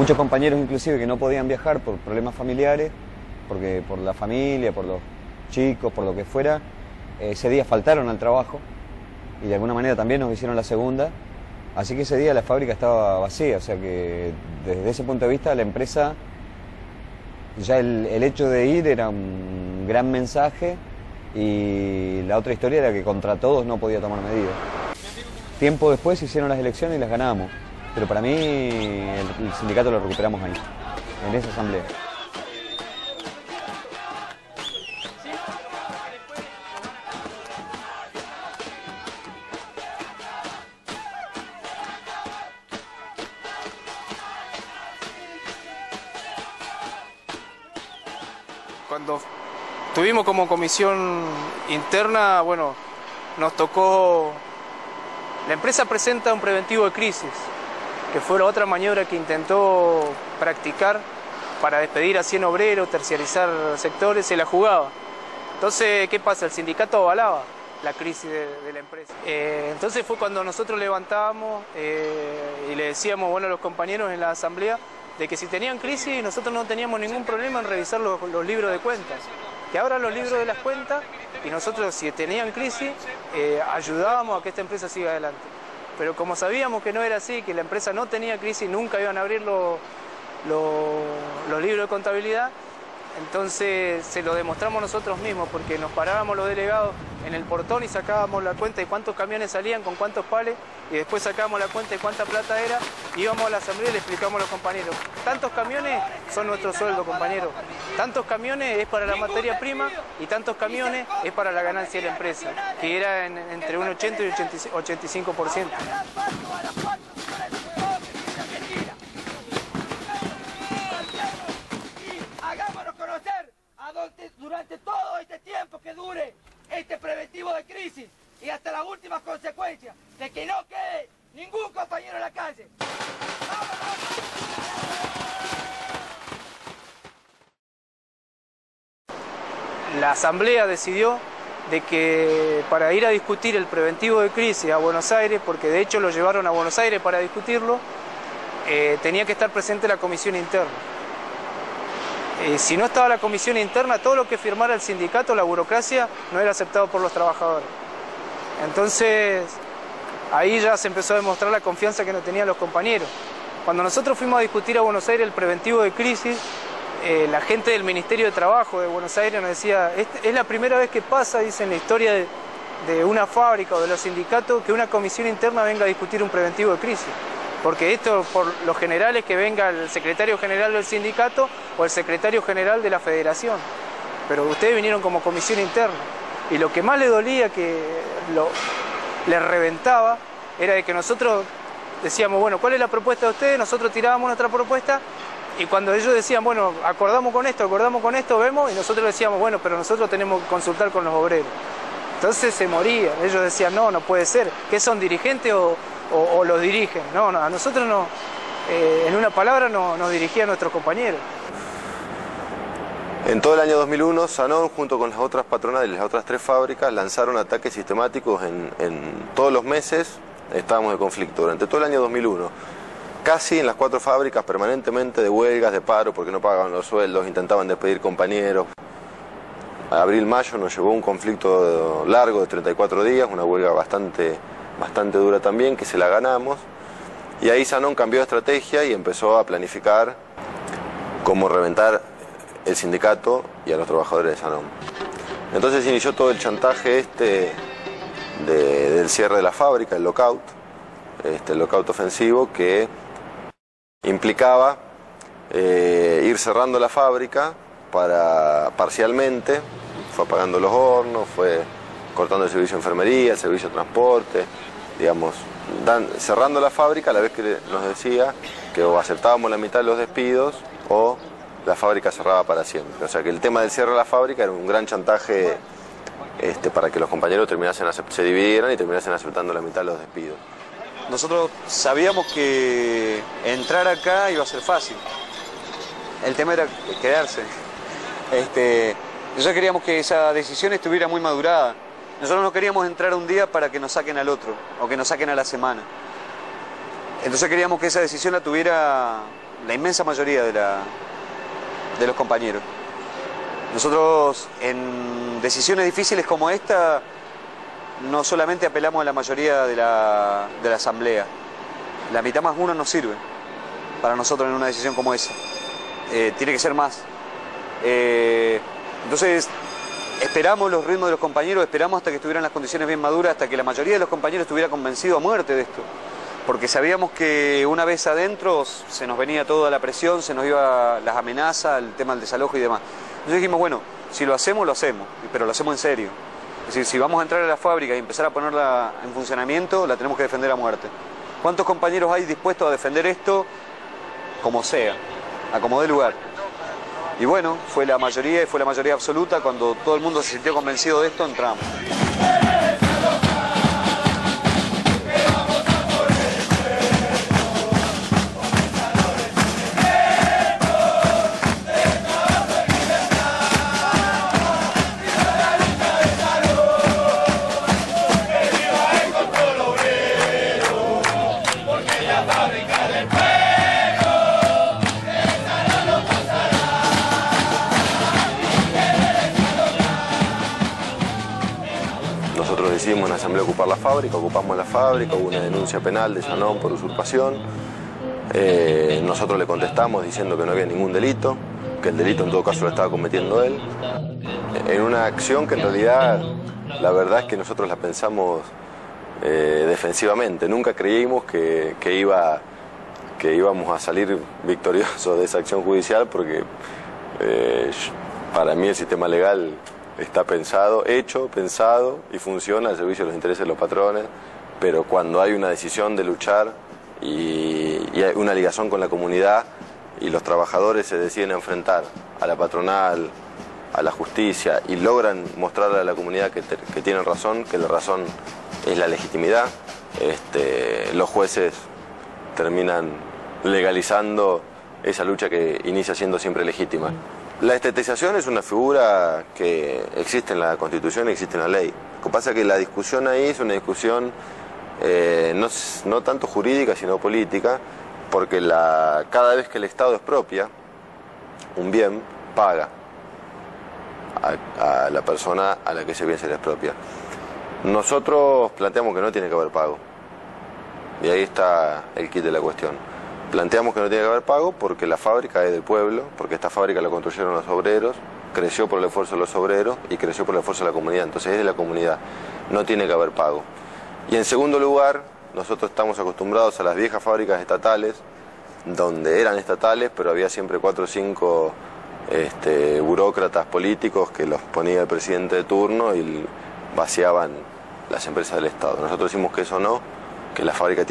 Muchos compañeros inclusive que no podían viajar por problemas familiares, porque por la familia, por los chicos, por lo que fuera, ese día faltaron al trabajo y de alguna manera también nos hicieron la segunda. Así que ese día la fábrica estaba vacía, o sea que desde ese punto de vista la empresa, ya el hecho de ir era un gran mensaje y la otra historia era que contra todos no podía tomar medidas. Tiempo después se hicieron las elecciones y las ganamos, pero para mí el sindicato lo recuperamos ahí, en esa asamblea. Cuando tuvimos como comisión interna, bueno, nos tocó... La empresa presenta un preventivo de crisis, que fue la otra maniobra que intentó practicar para despedir a 100 obreros, terciarizar sectores, se la jugaba. Entonces, ¿qué pasa? El sindicato avalaba la crisis de la empresa. Entonces fue cuando nosotros levantábamos y le decíamos, bueno, a los compañeros en la asamblea, de que si tenían crisis nosotros no teníamos ningún problema en revisar los libros de cuentas, que abran los libros de las cuentas y nosotros si tenían crisis ayudábamos a que esta empresa siga adelante. Pero como sabíamos que no era así, que la empresa no tenía crisis, nunca iban a abrir los libros de contabilidad, entonces se lo demostramos nosotros mismos, porque nos parábamos los delegados en el portón y sacábamos la cuenta de cuántos camiones salían, con cuántos pales, y después sacábamos la cuenta de cuánta plata era, íbamos a la asamblea y le explicamos a los compañeros, tantos camiones son nuestro sueldo, compañeros, tantos camiones es para la materia prima y tantos camiones es para la ganancia de la empresa, que era entre un 80 y un 85%. Durante todo este tiempo que dure este preventivo de crisis y hasta las últimas consecuencias de que no quede ningún compañero en la calle. La asamblea decidió de que para ir a discutir el preventivo de crisis a Buenos Aires, porque de hecho lo llevaron a Buenos Aires para discutirlo, tenía que estar presente la comisión interna. Si no estaba la comisión interna, todo lo que firmara el sindicato, la burocracia, no era aceptado por los trabajadores. Entonces, ahí ya se empezó a demostrar la confianza que no tenían los compañeros. Cuando nosotros fuimos a discutir a Buenos Aires el preventivo de crisis, la gente del Ministerio de Trabajo de Buenos Aires nos decía, es la primera vez que pasa, dice, en la historia de una fábrica o de los sindicatos, que una comisión interna venga a discutir un preventivo de crisis. Porque esto, por lo general, es que venga el secretario general del sindicato o el secretario general de la federación. Pero ustedes vinieron como comisión interna. Y lo que más le dolía, que le reventaba, era de que nosotros decíamos, bueno, ¿cuál es la propuesta de ustedes? Nosotros tirábamos nuestra propuesta y cuando ellos decían, bueno, acordamos con esto, vemos, y nosotros decíamos, bueno, pero nosotros tenemos que consultar con los obreros. Entonces se morían. Ellos decían, no puede ser. ¿Qué son, dirigentes o los dirigen? No, a nosotros no, en una palabra nos dirigían nuestros compañeros. En todo el año 2001, Sanón, junto con las otras patronales y las otras 3 fábricas, lanzaron ataques sistemáticos en todos los meses. Estábamos de conflicto durante todo el año 2001. Casi en las 4 fábricas permanentemente de huelgas, de paro, porque no pagaban los sueldos, intentaban despedir compañeros. Abril-mayo nos llevó un conflicto largo de 34 días, una huelga bastante dura también, que se la ganamos, y ahí Sanón cambió de estrategia y empezó a planificar cómo reventar el sindicato y a los trabajadores de Sanón. Entonces inició todo el chantaje del cierre de la fábrica, el lockout ofensivo, que implicaba ir cerrando la fábrica parcialmente, fue apagando los hornos, fue cortando el servicio de enfermería, el servicio de transporte, digamos, cerrando la fábrica a la vez que nos decía que o aceptábamos la mitad de los despidos o la fábrica cerraba para siempre. O sea que el tema del cierre de la fábrica era un gran chantaje para que los compañeros se dividieran y terminasen aceptando la mitad de los despidos. Nosotros sabíamos que entrar acá iba a ser fácil. El tema era quedarse. Nosotros queríamos que esa decisión estuviera muy madurada. Nosotros no queríamos entrar un día para que nos saquen al otro, o que nos saquen a la semana. Entonces queríamos que esa decisión la tuviera la inmensa mayoría de los compañeros. Nosotros en decisiones difíciles como esta no solamente apelamos a la mayoría de la asamblea, la mitad más uno nos sirve para nosotros en una decisión como esa. Tiene que ser más. Entonces esperamos los ritmos de los compañeros, esperamos hasta que estuvieran las condiciones bien maduras, hasta que la mayoría de los compañeros estuviera convencido a muerte de esto, porque sabíamos que una vez adentro se nos venía toda la presión, se nos iba las amenazas, el tema del desalojo y demás. Entonces dijimos, bueno, si lo hacemos, pero lo hacemos en serio. Es decir, si vamos a entrar a la fábrica y empezar a ponerla en funcionamiento, la tenemos que defender a muerte. ¿Cuántos compañeros hay dispuestos a defender esto como sea, a como dé lugar? Y bueno, fue la mayoría absoluta. Cuando todo el mundo se sintió convencido de esto, entramos. Nosotros decidimos en la asamblea ocupar la fábrica, ocupamos la fábrica, hubo una denuncia penal de Sanón por usurpación. Nosotros le contestamos diciendo que no había ningún delito, que el delito en todo caso lo estaba cometiendo él. En una acción que en realidad la verdad es que nosotros la pensamos defensivamente. Nunca creímos que íbamos a salir victoriosos de esa acción judicial, porque para mí el sistema legal está pensado y funciona al servicio de los intereses de los patrones, pero cuando hay una decisión de luchar y hay una ligación con la comunidad y los trabajadores se deciden enfrentar a la patronal, a la justicia y logran mostrarle a la comunidad que tienen razón, que la razón es la legitimidad, los jueces terminan legalizando esa lucha que inicia siendo siempre legítima. La estetización es una figura que existe en la Constitución y existe en la ley. Lo que pasa es que la discusión ahí es una discusión no tanto jurídica sino política, porque cada vez que el Estado expropia un bien, paga a la persona a la que ese bien se le expropia. Nosotros planteamos que no tiene que haber pago, y ahí está el quid de la cuestión. Planteamos que no tiene que haber pago porque la fábrica es del pueblo, porque esta fábrica la construyeron los obreros, creció por el esfuerzo de los obreros y creció por el esfuerzo de la comunidad, entonces es de la comunidad, no tiene que haber pago. Y en segundo lugar, nosotros estamos acostumbrados a las viejas fábricas estatales, donde eran estatales, pero había siempre 4 o 5 burócratas políticos que los ponía el presidente de turno y vaciaban las empresas del Estado. Nosotros decimos que eso no, que la fábrica tiene